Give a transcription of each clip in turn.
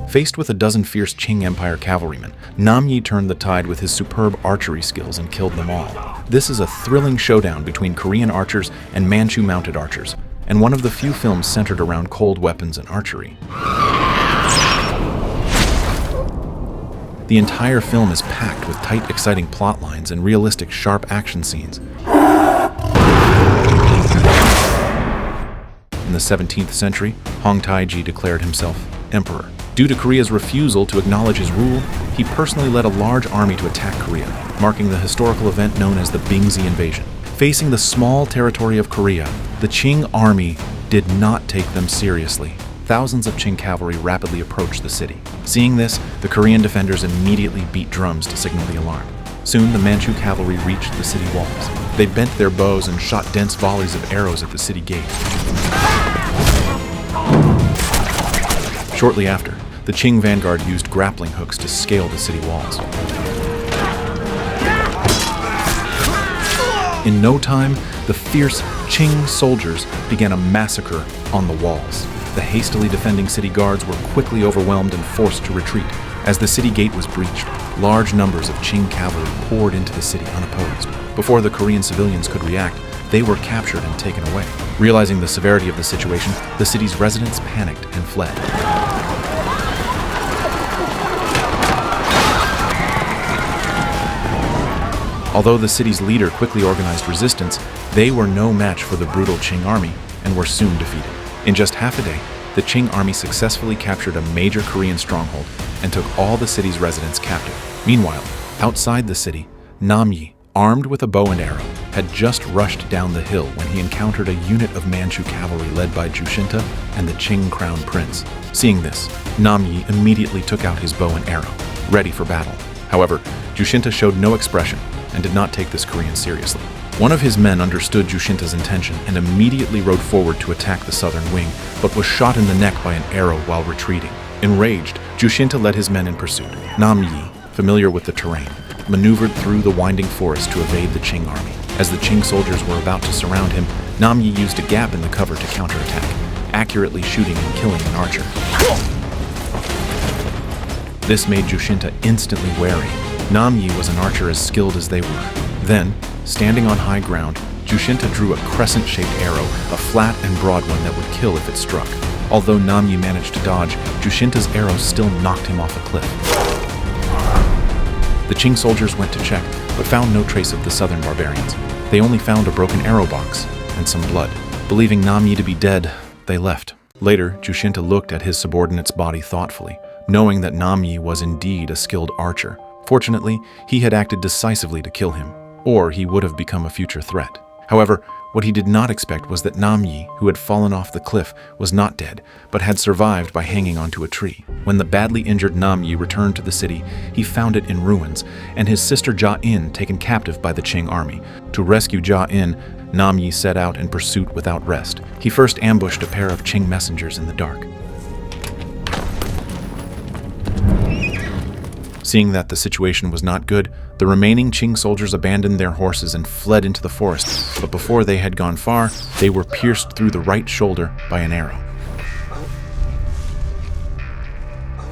Faced with a dozen fierce Qing Empire cavalrymen, Nami turned the tide with his superb archery skills and killed them all. This is a thrilling showdown between Korean archers and Manchu mounted archers, and one of the few films centered around cold weapons and archery. The entire film is packed with tight, exciting plot lines and realistic, sharp action scenes. In the 17th century, Hong Taiji declared himself emperor. Due to Korea's refusal to acknowledge his rule, he personally led a large army to attack Korea, marking the historical event known as the Bingzi Invasion. Facing the small territory of Korea, the Qing army did not take them seriously. Thousands of Qing cavalry rapidly approached the city. Seeing this, the Korean defenders immediately beat drums to signal the alarm. Soon, the Manchu cavalry reached the city walls. They bent their bows and shot dense volleys of arrows at the city gate. Shortly after, the Qing vanguard used grappling hooks to scale the city walls. In no time, the fierce Qing soldiers began a massacre on the walls. The hastily defending city guards were quickly overwhelmed and forced to retreat. As the city gate was breached, large numbers of Qing cavalry poured into the city unopposed. Before the Korean civilians could react, they were captured and taken away. Realizing the severity of the situation, the city's residents panicked and fled. Although the city's leader quickly organized resistance, they were no match for the brutal Qing army and were soon defeated. In just half a day, the Qing army successfully captured a major Korean stronghold and took all the city's residents captive. Meanwhile, outside the city, Nami, armed with a bow and arrow, had just rushed down the hill when he encountered a unit of Manchu cavalry led by Jushinta and the Qing crown prince. Seeing this, Nami immediately took out his bow and arrow, ready for battle. However, Jushinta showed no expression and did not take this Korean seriously. One of his men understood Jushinta's intention and immediately rode forward to attack the southern wing, but was shot in the neck by an arrow while retreating. Enraged, Jushinta led his men in pursuit. Nami, familiar with the terrain, maneuvered through the winding forest to evade the Qing army. As the Qing soldiers were about to surround him, Nami used a gap in the cover to counterattack, accurately shooting and killing an archer. This made Jushinta instantly wary. Nami was an archer as skilled as they were. Then, standing on high ground, Jushinta drew a crescent-shaped arrow, a flat and broad one that would kill if it struck. Although Nami managed to dodge, Jushinta's arrow still knocked him off a cliff. The Qing soldiers went to check, but found no trace of the southern barbarians. They only found a broken arrow box and some blood. Believing Nami to be dead, they left. Later, Jushinta looked at his subordinate's body thoughtfully, knowing that Nami was indeed a skilled archer. Fortunately, he had acted decisively to kill him, or he would have become a future threat. However, what he did not expect was that Nami, who had fallen off the cliff, was not dead, but had survived by hanging onto a tree. When the badly injured Nami returned to the city, he found it in ruins, and his sister Ja-in taken captive by the Qing army. To rescue Ja-in, Nami set out in pursuit without rest. He first ambushed a pair of Qing messengers in the dark. Seeing that the situation was not good, the remaining Qing soldiers abandoned their horses and fled into the forest, but before they had gone far, they were pierced through the right shoulder by an arrow.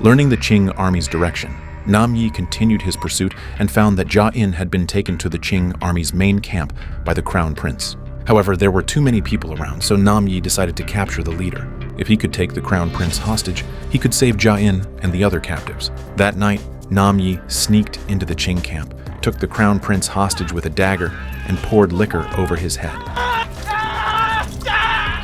Learning the Qing army's direction, Nami continued his pursuit and found that Ja-in had been taken to the Qing army's main camp by the crown prince. However, there were too many people around, so Nami decided to capture the leader. If he could take the crown prince hostage, he could save Ja-in and the other captives. That night, Nami sneaked into the Qing camp, took the crown prince hostage with a dagger, and poured liquor over his head.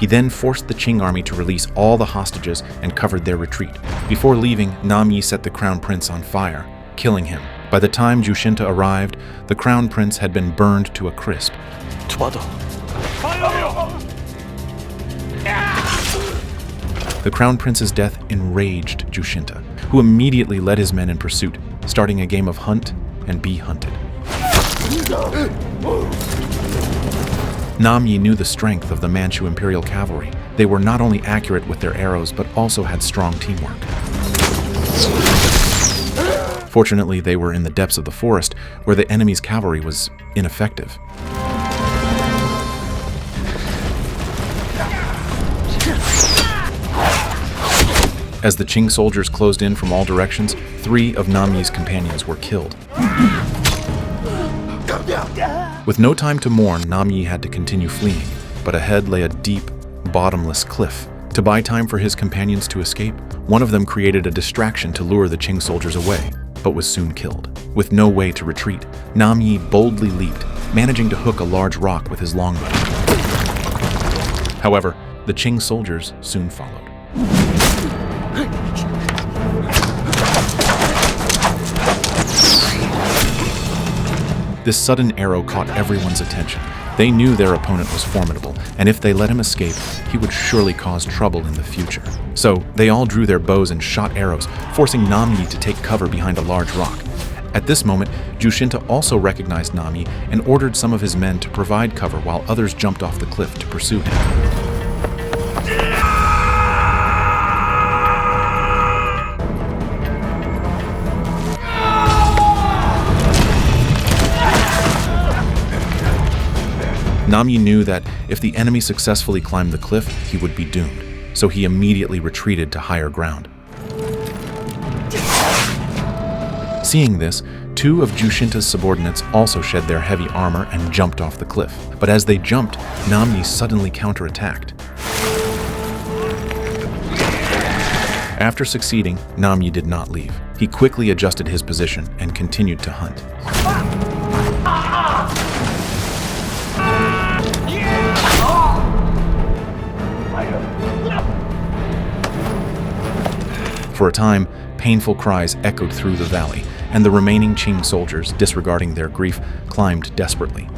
He then forced the Qing army to release all the hostages and covered their retreat. Before leaving, Nami set the crown prince on fire, killing him. By the time Jushinta arrived, the crown prince had been burned to a crisp. The crown prince's death enraged Jushinta, who immediately led his men in pursuit, starting a game of hunt and be hunted. Nami knew the strength of the Manchu imperial cavalry. They were not only accurate with their arrows, but also had strong teamwork. Fortunately, they were in the depths of the forest, where the enemy's cavalry was ineffective. As the Qing soldiers closed in from all directions, 3 of Nami's companions were killed. With no time to mourn, Nami had to continue fleeing, but ahead lay a deep, bottomless cliff. To buy time for his companions to escape, one of them created a distraction to lure the Qing soldiers away, but was soon killed. With no way to retreat, Nami boldly leaped, managing to hook a large rock with his longbow. However, the Qing soldiers soon followed. This sudden arrow caught everyone's attention. They knew their opponent was formidable, and if they let him escape, he would surely cause trouble in the future. So they all drew their bows and shot arrows, forcing Nami to take cover behind a large rock. At this moment, Jushinta also recognized Nami and ordered some of his men to provide cover while others jumped off the cliff to pursue him. Nami knew that if the enemy successfully climbed the cliff, he would be doomed, so he immediately retreated to higher ground. Seeing this, 2 of Jushinta's subordinates also shed their heavy armor and jumped off the cliff. But as they jumped, Nami suddenly counterattacked. After succeeding, Nami did not leave. He quickly adjusted his position and continued to hunt. For a time, painful cries echoed through the valley, and the remaining Qing soldiers, disregarding their grief, climbed desperately.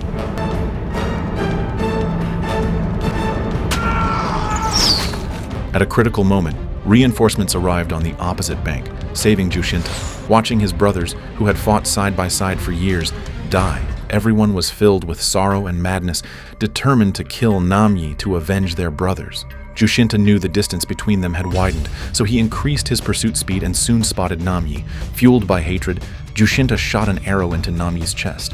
At a critical moment, reinforcements arrived on the opposite bank, saving Jushinta. Watching his brothers, who had fought side by side for years, die, everyone was filled with sorrow and madness, determined to kill Nami to avenge their brothers. Jushinta knew the distance between them had widened, so he increased his pursuit speed and soon spotted Nami. Fueled by hatred, Jushinta shot an arrow into Nami's chest.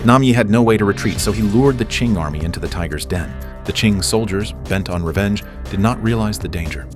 Nami had no way to retreat, so he lured the Qing army into the tiger's den. The Qing soldiers, bent on revenge, did not realize the danger.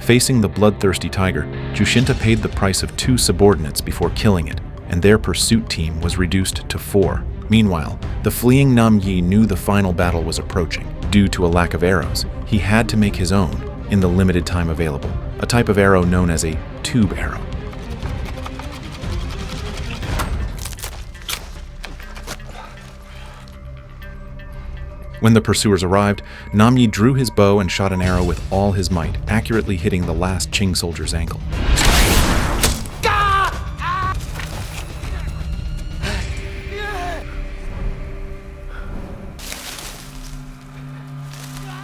Facing the bloodthirsty tiger, Jushinta paid the price of 2 subordinates before killing it, and their pursuit team was reduced to 4. Meanwhile, the fleeing Nam Yi knew the final battle was approaching. Due to a lack of arrows, he had to make his own in the limited time available, a type of arrow known as a tube arrow. When the pursuers arrived, Nam Yi drew his bow and shot an arrow with all his might, accurately hitting the last Qing soldier's ankle.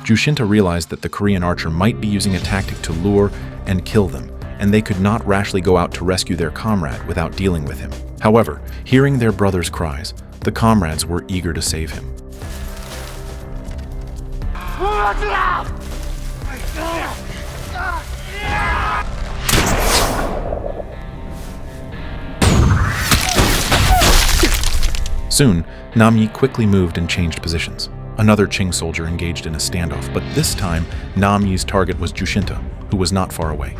Jushinta realized that the Korean archer might be using a tactic to lure and kill them, and they could not rashly go out to rescue their comrade without dealing with him. However, hearing their brother's cries, the comrades were eager to save him. Soon, Nami quickly moved and changed positions. Another Qing soldier engaged in a standoff, but this time, Nami's target was Jushinta, who was not far away.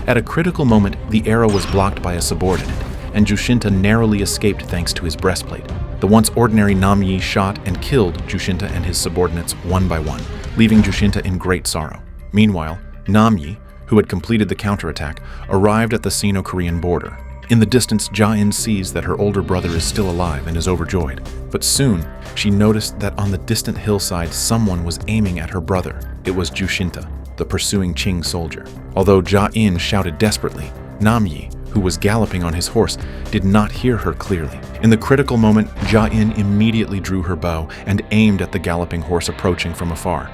At a critical moment, the arrow was blocked by a subordinate, and Jushinta narrowly escaped thanks to his breastplate. The once ordinary Nami shot and killed Jushinta and his subordinates one by one, leaving Jushinta in great sorrow. Meanwhile, Nami, who had completed the counterattack, arrived at the Sino-Korean border. In the distance, Ja-in sees that her older brother is still alive and is overjoyed. But soon, she noticed that on the distant hillside someone was aiming at her brother. It was Jushinta, the pursuing Qing soldier. Although Ja-in shouted desperately, Nami, who was galloping on his horse, did not hear her clearly. In the critical moment, Ja-in immediately drew her bow and aimed at the galloping horse approaching from afar.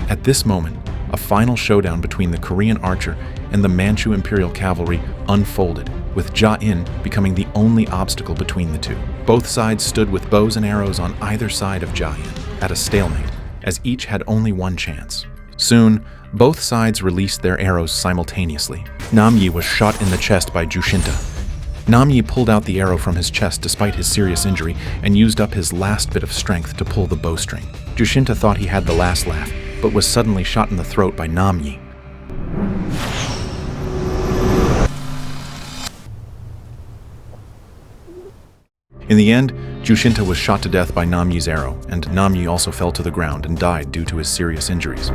At this moment, a final showdown between the Korean archer and the Manchu Imperial cavalry unfolded, with Ja-in becoming the only obstacle between the two. Both sides stood with bows and arrows on either side of Ja-in, at a stalemate, as each had only one chance. Soon, both sides released their arrows simultaneously. Nami was shot in the chest by Jushinta. Nami pulled out the arrow from his chest despite his serious injury and used up his last bit of strength to pull the bowstring. Jushinta thought he had the last laugh, but was suddenly shot in the throat by Nami. In the end, Jushinta was shot to death by Nami's arrow, and Nami also fell to the ground and died due to his serious injuries.